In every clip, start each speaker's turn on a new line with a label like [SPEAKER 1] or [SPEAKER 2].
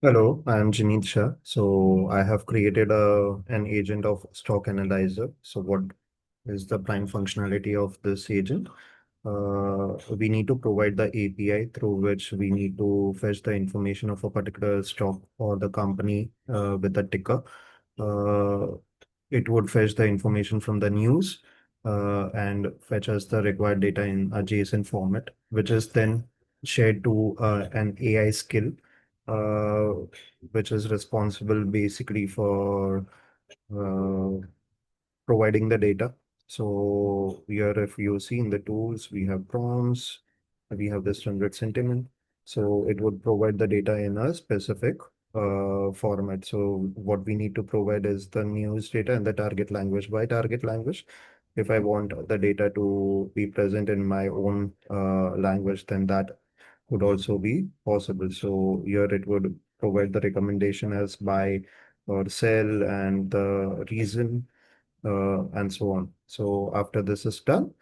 [SPEAKER 1] Hello, I am Jeenit Shah. So I have created an agent of stock analyzer. So what is the prime functionality of this agent? We need to provide the API through which we need to fetch the information of a particular stock or the company with a ticker. Uh, it would fetch the information from the news and fetch us the required data in a JSON format, which is then shared to an AI skill, uh, which is responsible basically for uh, providing the data. So here, if you see in the tools, we have prompts, we have this 100 sentiment. So it would provide the data in a specific format. So what we need to provide is the news data and the target language. By target language, if I want the data to be present in my own language, then that would also be possible. So here it would provide the recommendation as buy or sell and the reason and so on. So after this is done,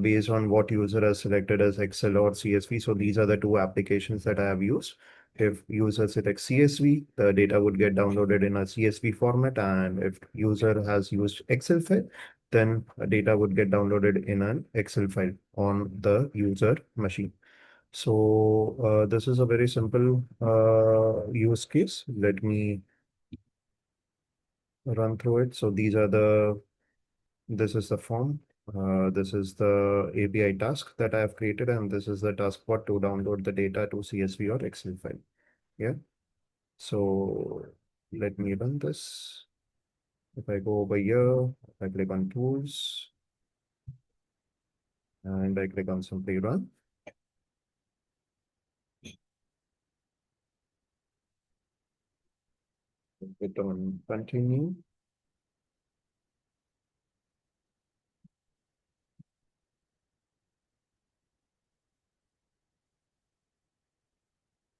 [SPEAKER 1] based on what user has selected as Excel or CSV. So these are the two applications that I have used. If user selects CSV, the data would get downloaded in a CSV format. And if user has used Excel file, then data would get downloaded in an Excel file on the user machine. So this is a very simple use case. Let me run through it. So this is the form. This is the API task that I have created, and this is the task bot to download the data to CSV or Excel file. Yeah. So let me run this. If I go over here, I click on tools and I click on simply run. Hit on continue.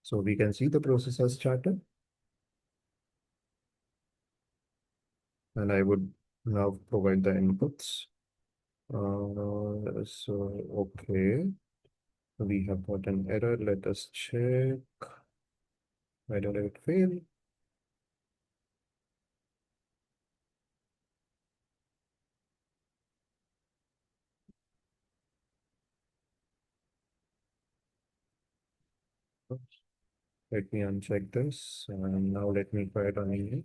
[SPEAKER 1] So we can see the process has started, and I would now provide the inputs. Okay, we have got an error. Let us check. Why did it fail? Let me uncheck this. And now let me try it on email.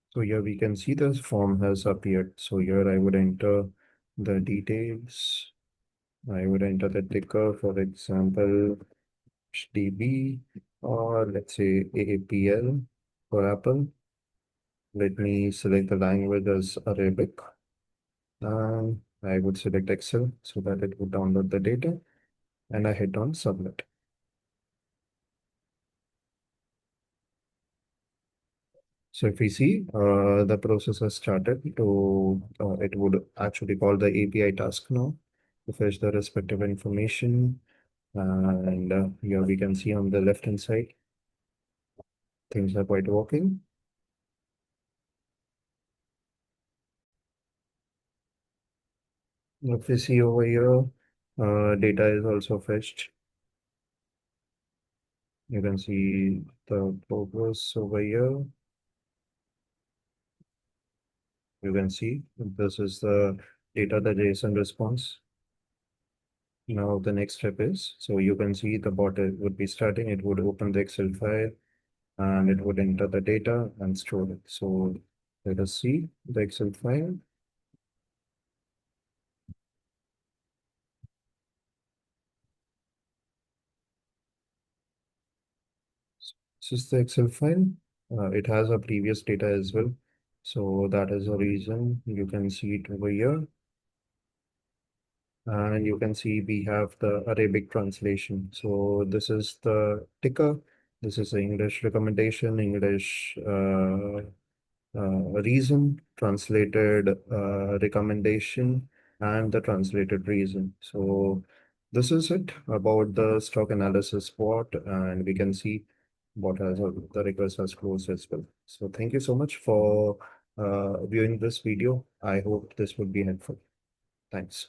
[SPEAKER 1] So here we can see this form has appeared. So here I would enter the details. I would enter the ticker, for example, HDB, or let's say AAPL for Apple. Let me select the language as Arabic. And I would select Excel so that it would download the data. And I hit on submit. So if we see the process has started to, it would actually call the API task now to fetch the respective information. And here we can see on the left hand side, things are quite working. If we see over here, data is also fetched. You can see the progress over here. You can see this is the data, the JSON response. Now the next step is, so you can see the bot would be starting, it would open the Excel file and it would enter the data and store it. So let us see the Excel file. This is the Excel file. It has a previous data as well. So that is the reason you can see it over here. And you can see we have the Arabic translation. So this is the ticker. This is the English recommendation, English reason, translated recommendation. and the translated reason. So this is it about the stock analysis part, and we can see what has the request has closed as well. So thank you so much for viewing this video. I hope this would be helpful. Thanks.